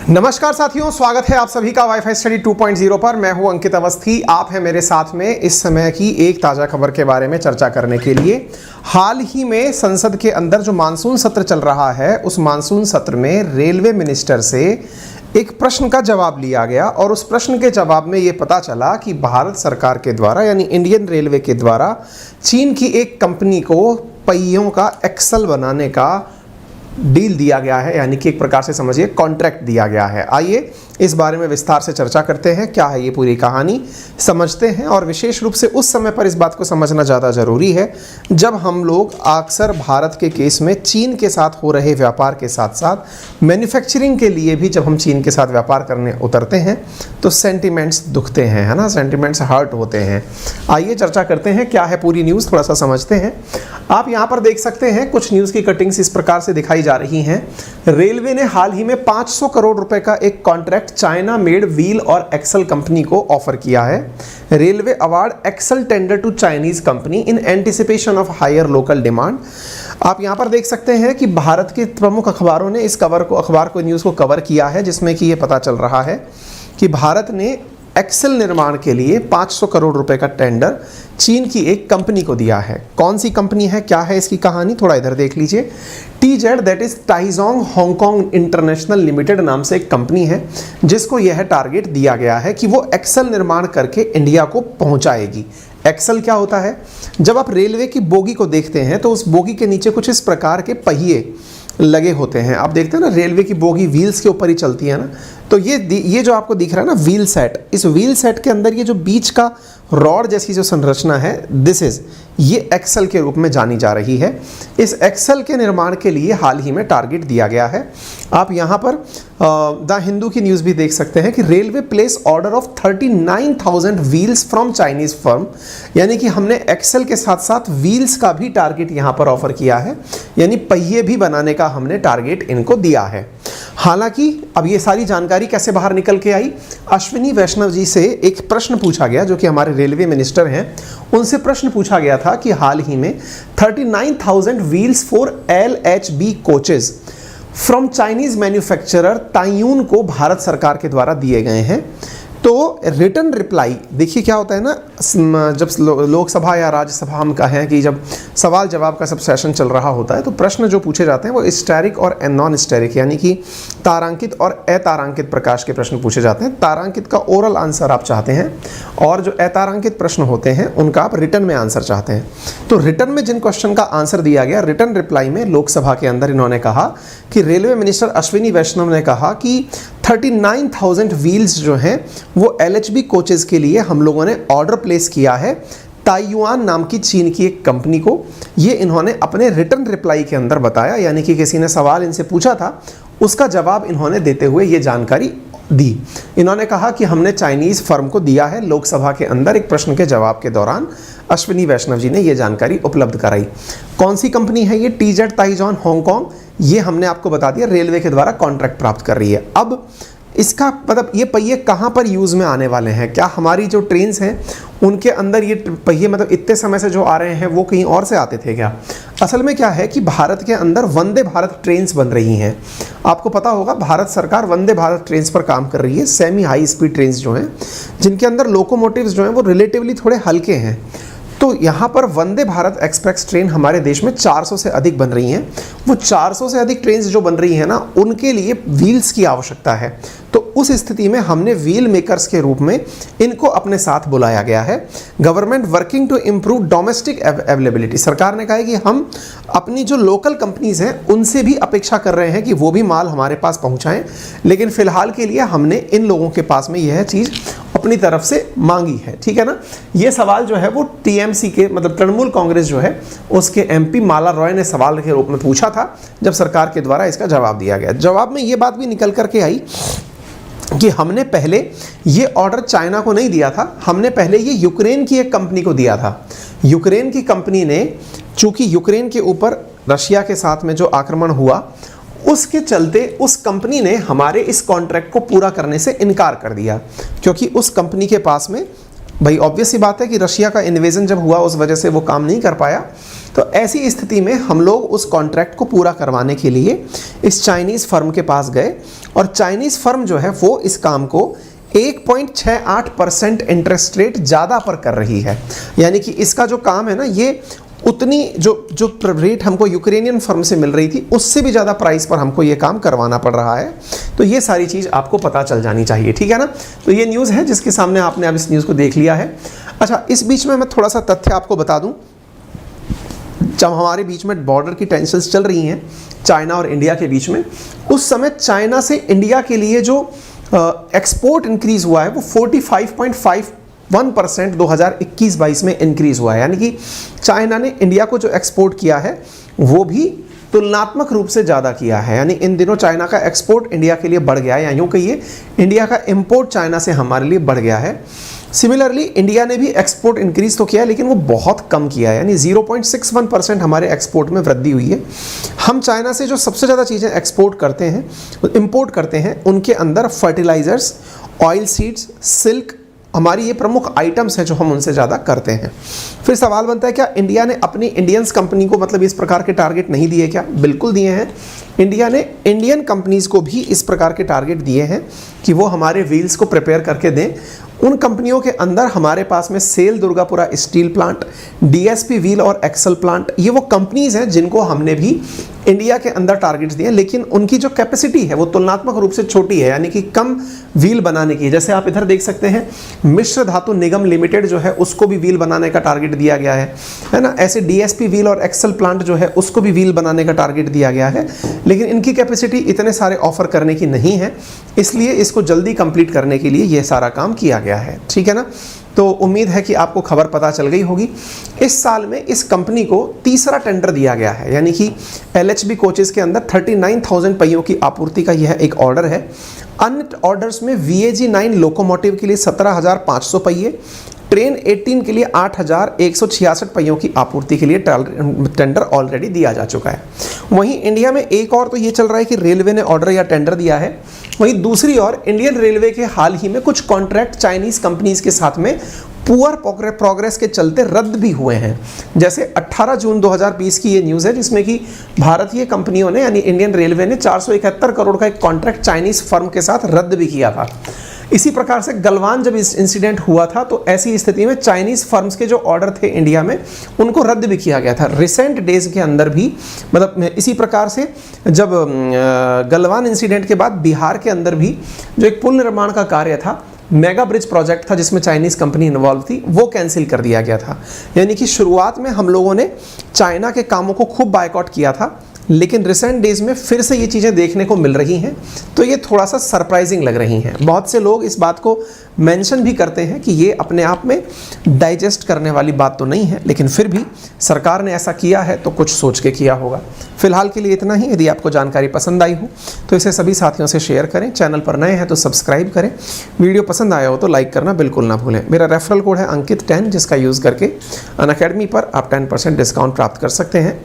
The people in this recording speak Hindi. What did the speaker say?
नमस्कार साथियों, स्वागत है आप सभी का वाईफाई स्टडी 2.0 पर। मैं हूं अंकित अवस्थी। आप हैं मेरे साथ में इस समय की एक ताज़ा खबर के बारे में चर्चा करने के लिए। हाल ही में संसद के अंदर जो मानसून सत्र चल रहा है, उस मानसून सत्र में रेलवे मिनिस्टर से एक प्रश्न का जवाब लिया गया और उस प्रश्न के जवाब में ये पता चला कि भारत सरकार के द्वारा यानी इंडियन रेलवे के द्वारा चीन की एक कंपनी को पहियों का एक्सल बनाने का डील दिया गया है, यानी कि एक प्रकार से समझिए कॉन्ट्रैक्ट दिया गया है। आइए इस बारे में विस्तार से चर्चा करते हैं। क्या है ये पूरी कहानी, समझते हैं। और विशेष रूप से उस समय पर इस बात को समझना ज़्यादा ज़रूरी है जब हम लोग अक्सर भारत के केस में चीन के साथ हो रहे व्यापार के साथ साथ मैन्युफैक्चरिंग के लिए भी जब हम चीन के साथ व्यापार करने उतरते हैं तो सेंटिमेंट्स दुखते हैं, है ना, सेंटिमेंट्स हर्ट होते हैं। आइए चर्चा करते हैं क्या है पूरी न्यूज़, थोड़ा सा समझते हैं। आप यहाँ पर देख सकते हैं कुछ न्यूज़ की कटिंग्स इस प्रकार से दिखाई जा रही हैं। रेलवे ने हाल ही में 500 करोड़ रुपए का एक कॉन्ट्रैक्ट चाइना मेड व्हील और एक्सल कंपनी को ऑफर किया है। Railway award axle tender to Chinese company in anticipation of higher local demand. आप यहां पर देख सकते हैं कि भारत के प्रमुख अखबारों ने इस अखबार को न्यूज़ को कवर किया है, जिसमें कि ये पता चल रहा है कि भारत ने एक्सल निर्माण के लिए 500 करोड़ रुपए का टेंडर चीन की एक कंपनी को दिया है। कौन सी कंपनी है, क्या है इसकी कहानी, थोड़ा इधर देख लीजिए। टीजेड दैट इज टाइजोंग हांगकांग इंटरनेशनल लिमिटेड नाम से एक कंपनी है जिसको यह टारगेट दिया गया है कि वो एक्सल निर्माण करके इंडिया को पहुंचाएगी। एक्सल क्या होता है? जब आप रेलवे की बोगी को देखते हैं तो उस बोगी के नीचे कुछ इस प्रकार के पहिए लगे होते हैं। आप देखते हैं ना, रेलवे की बोगी व्हील्स के ऊपर ही चलती है ना, तो ये जो आपको दिख रहा है ना व्हील सेट, इस व्हील सेट के अंदर ये जो बीच का रॉड जैसी जो संरचना है, ये एक्सल के रूप में जानी जा रही है। इस एक्सल के निर्माण के लिए हाल ही में टारगेट दिया गया है। आप यहाँ पर द हिंदू की न्यूज़ भी देख सकते हैं कि railway place order of 39,000 wheels from Chinese firm, यानी कि हमने एक्सल के साथ साथ व्हील्स का भी टारगेट यहाँ पर ऑफर किया है, यानी पहिए भी बनाने का हमने टारगेट इनको दिया है। हालांकि अब ये सारी जानकारी कैसे बाहर निकल के आई, अश्विनी वैष्णव जी से एक प्रश्न पूछा गया, जो कि हमारे रेलवे मिनिस्टर हैं, उनसे प्रश्न पूछा गया था कि हाल ही में 39,000 wheels for LHB coaches from Chinese manufacturer Taiyuan को भारत सरकार के द्वारा दिए गए हैं। तो रिटर्न रिप्लाई देखिए क्या होता है ना, जब लोकसभा या राज्यसभा हम कहें कि जब सवाल जवाब का सब सेशन चल रहा होता है तो प्रश्न जो पूछे जाते हैं वो स्टैरिक और नॉन स्टैरिक यानी कि तारांकित और अतारांकित प्रकार के प्रश्न पूछे जाते हैं। तारांकित का ओरल आंसर आप चाहते हैं और जो अतारांकित प्रश्न होते हैं उनका आप रिटर्न में आंसर चाहते हैं। तो रिटर्न में जिन क्वेश्चन का आंसर दिया गया, रिटर्न रिप्लाई में लोकसभा के अंदर इन्होंने कहा कि रेलवे मिनिस्टर अश्विनी वैष्णव ने कहा कि 39,000 व्हील्स जो हैं वो LHB कोचेज के लिए हम लोगों ने ऑर्डर प्लेस किया है ताइयुआन नाम की चीन की एक कंपनी को। ये इन्होंने अपने रिटर्न रिप्लाई के अंदर बताया, यानी कि किसी ने सवाल इनसे पूछा था, उसका जवाब इन्होंने देते हुए ये जानकारी दी। इन्होंने कहा कि हमने चाइनीज़ फर्म को दिया है। लोकसभा के अंदर एक प्रश्न के जवाब के दौरान अश्विनी वैष्णव जी ने ये जानकारी उपलब्ध कराई। कौन सी कंपनी है ये? टीजेड ताइजोंग हांगकांग, ये हमने आपको बता दिया रेलवे के द्वारा कॉन्ट्रैक्ट प्राप्त कर रही है। अब इसका मतलब ये पहिए कहाँ पर यूज़ में आने वाले हैं? क्या हमारी जो ट्रेन्स हैं उनके अंदर ये पहिए मतलब इतने समय से जो आ रहे हैं वो कहीं और से आते थे क्या? असल में क्या है कि भारत के अंदर वंदे भारत ट्रेन्स बन रही हैं। आपको पता होगा भारत सरकार वंदे भारत ट्रेन्स पर काम कर रही है। सेमी हाई स्पीड ट्रेन्स जो हैं, जिनके अंदर लोकोमोटिव्स जो हैं वो रिलेटिवली थोड़े हल्के हैं। तो यहाँ पर वंदे भारत एक्सप्रेस ट्रेन हमारे देश में 400 से अधिक बन रही हैं। वो 400 से अधिक ट्रेन्स जो बन रही हैं ना, उनके लिए व्हील्स की आवश्यकता है। तो उस स्थिति में हमने व्हील मेकर्स के रूप में इनको अपने साथ बुलाया गया है। Government working to improve domestic availability, सरकार ने कहा है कि हम अपनी जो लोकल कंपनीज हैं उनसे भी अपेक्षा कर रहे हैं कि वो भी माल हमारे पास पहुँचाएँ, लेकिन फ़िलहाल के लिए हमने इन लोगों के पास में यह चीज़ अपनी तरफ से मांगी है। ठीक है ना। ये सवाल जो है वो TMC के मतलब तृणमूल कांग्रेस जो है उसके MP माला रॉय ने सवाल के रूप में पूछा था, जब सरकार के द्वारा इसका जवाब दिया गया। जवाब में ये बात भी निकल करके आई कि हमने पहले ये ऑर्डर चाइना को नहीं दिया था, हमने पहले ये यूक्रेन की एक कंपनी को दिया था। यूक्रेन की कंपनी ने, चूंकि यूक्रेन के ऊपर रशिया के साथ में जो आक्रमण हुआ उसके चलते उस कंपनी ने हमारे इस कॉन्ट्रैक्ट को पूरा करने से इनकार कर दिया, क्योंकि उस कंपनी के पास में भाई ऑब्वियस सी बात है कि रशिया का इन्वेजन जब हुआ उस वजह से वो काम नहीं कर पाया। तो ऐसी स्थिति में हम लोग उस कॉन्ट्रैक्ट को पूरा करवाने के लिए इस चाइनीज़ फर्म के पास गए और चाइनीज़ फर्म जो है वो इस काम को 1.68% इंटरेस्ट रेट ज़्यादा पर कर रही है। यानी कि इसका जो काम है ना, ये उतनी जो रेट हमको यूक्रेनियन फर्म से मिल रही थी उससे भी ज़्यादा प्राइस पर हमको ये काम करवाना पड़ रहा है। तो ये सारी चीज़ आपको पता चल जानी चाहिए, ठीक है ना। तो ये न्यूज़ है जिसके सामने आपने अब इस न्यूज़ को देख लिया है। अच्छा, इस बीच में मैं थोड़ा सा तथ्य आपको बता दूं। जब हमारे बीच में बॉर्डर की टेंशन्स चल रही हैं चाइना और इंडिया के बीच में, उस समय चाइना से इंडिया के लिए जो एक्सपोर्ट इंक्रीज़ हुआ है वो 45.51% 2021-22 में इंक्रीज़ हुआ है। यानी कि चाइना ने इंडिया को जो एक्सपोर्ट किया है वो भी तुलनात्मक रूप से ज़्यादा किया है। यानी इन दिनों चाइना का एक्सपोर्ट इंडिया के लिए बढ़ गया है, या यूँ कहिए इंडिया का इंपोर्ट चाइना से हमारे लिए बढ़ गया है। सिमिलरली इंडिया ने भी एक्सपोर्ट इंक्रीज़ तो किया है लेकिन वो बहुत कम किया है, यानी 0.61% हमारे एक्सपोर्ट में वृद्धि हुई है। हम चाइना से जो सबसे ज़्यादा चीज़ें एक्सपोर्ट करते हैं, इंपोर्ट करते हैं, उनके अंदर फर्टिलाइज़र्स, ऑयल सीड्स, सिल्क, हमारी ये प्रमुख आइटम्स हैं जो हम उनसे ज़्यादा करते हैं। फिर सवाल बनता है क्या इंडिया ने अपनी इंडियंस कंपनी को मतलब इस प्रकार के टारगेट नहीं दिए क्या? बिल्कुल दिए हैं। इंडिया ने इंडियन कंपनीज़ को भी इस प्रकार के टारगेट दिए हैं कि वो हमारे व्हील्स को प्रिपेयर करके दें। उन कंपनियों के अंदर हमारे पास में SAIL Durgapur steel plant, DSP wheel और एक्सल प्लांट, ये वो कंपनीज़ हैं जिनको हमने भी इंडिया के अंदर टारगेट्स दिए, लेकिन उनकी जो कैपेसिटी है वो तुलनात्मक रूप से छोटी है, यानी कि कम व्हील बनाने की। जैसे आप इधर देख सकते हैं मिश्र धातु निगम लिमिटेड जो है उसको भी व्हील बनाने का टारगेट दिया गया है ना। ऐसे डीएसपी व्हील और एक्सल प्लांट जो है उसको भी व्हील बनाने का टारगेट दिया गया है, लेकिन इनकी कैपेसिटी इतने सारे ऑफर करने की नहीं है, इसलिए इसको जल्दी कंप्लीट करने के लिए ये सारा काम किया गया है, ठीक है ना। तो उम्मीद है कि आपको खबर पता चल गई होगी। इस साल में इस कंपनी को तीसरा टेंडर दिया गया है, यानी कि एलएचबी कोचेस के अंदर 39,000 पहियों की आपूर्ति का यह एक ऑर्डर है। अन्य ऑर्डर्स में VAG 9 लोकोमोटिव के लिए 17,500 पहिए, ट्रेन 18 के लिए 8,166 पहियों की आपूर्ति के लिए टेंडर ऑलरेडी दिया जा चुका है। वहीं इंडिया में एक और तो ये चल रहा है कि रेलवे ने ऑर्डर या टेंडर दिया है, वहीं दूसरी ओर इंडियन रेलवे के हाल ही में कुछ कॉन्ट्रैक्ट चाइनीज़ कंपनीज के साथ में पुअर प्रोग्रेस के चलते रद्द भी हुए हैं। जैसे 18 जून 2020 की ये न्यूज़ है जिसमें कि भारतीय कंपनियों ने यानी इंडियन रेलवे ने 471 करोड़ का एक कॉन्ट्रैक्ट चाइनीज़ फर्म के साथ रद्द भी किया था। इसी प्रकार से गलवान जब इस इंसिडेंट हुआ था तो ऐसी स्थिति में चाइनीज़ फर्म्स के जो ऑर्डर थे इंडिया में उनको रद्द भी किया गया था। रिसेंट डेज के अंदर भी मतलब इसी प्रकार से जब गलवान इंसिडेंट के बाद बिहार के अंदर भी जो एक पुल निर्माण का कार्य था, मेगा ब्रिज प्रोजेक्ट था जिसमें चाइनीज़ कंपनी इन्वॉल्व थी, वो कैंसिल कर दिया गया था। यानी कि शुरुआत में हम लोगों ने चाइना के कामों को खूब बायकॉट किया था, लेकिन रिसेंट डेज में फिर से ये चीज़ें देखने को मिल रही हैं, तो ये थोड़ा सा सरप्राइजिंग लग रही हैं। बहुत से लोग इस बात को मेंशन भी करते हैं कि ये अपने आप में डाइजेस्ट करने वाली बात तो नहीं है, लेकिन फिर भी सरकार ने ऐसा किया है तो कुछ सोच के किया होगा। फिलहाल के लिए इतना ही। यदि आपको जानकारी पसंद आई हो तो इसे सभी साथियों से शेयर करें, चैनल पर नए हैं तो सब्सक्राइब करें, वीडियो पसंद आया हो तो लाइक करना बिल्कुल ना भूलें। मेरा रेफरल कोड है अंकित 10 जिसका यूज़ करके अनअकैडमी पर आप 10% डिस्काउंट प्राप्त कर सकते हैं।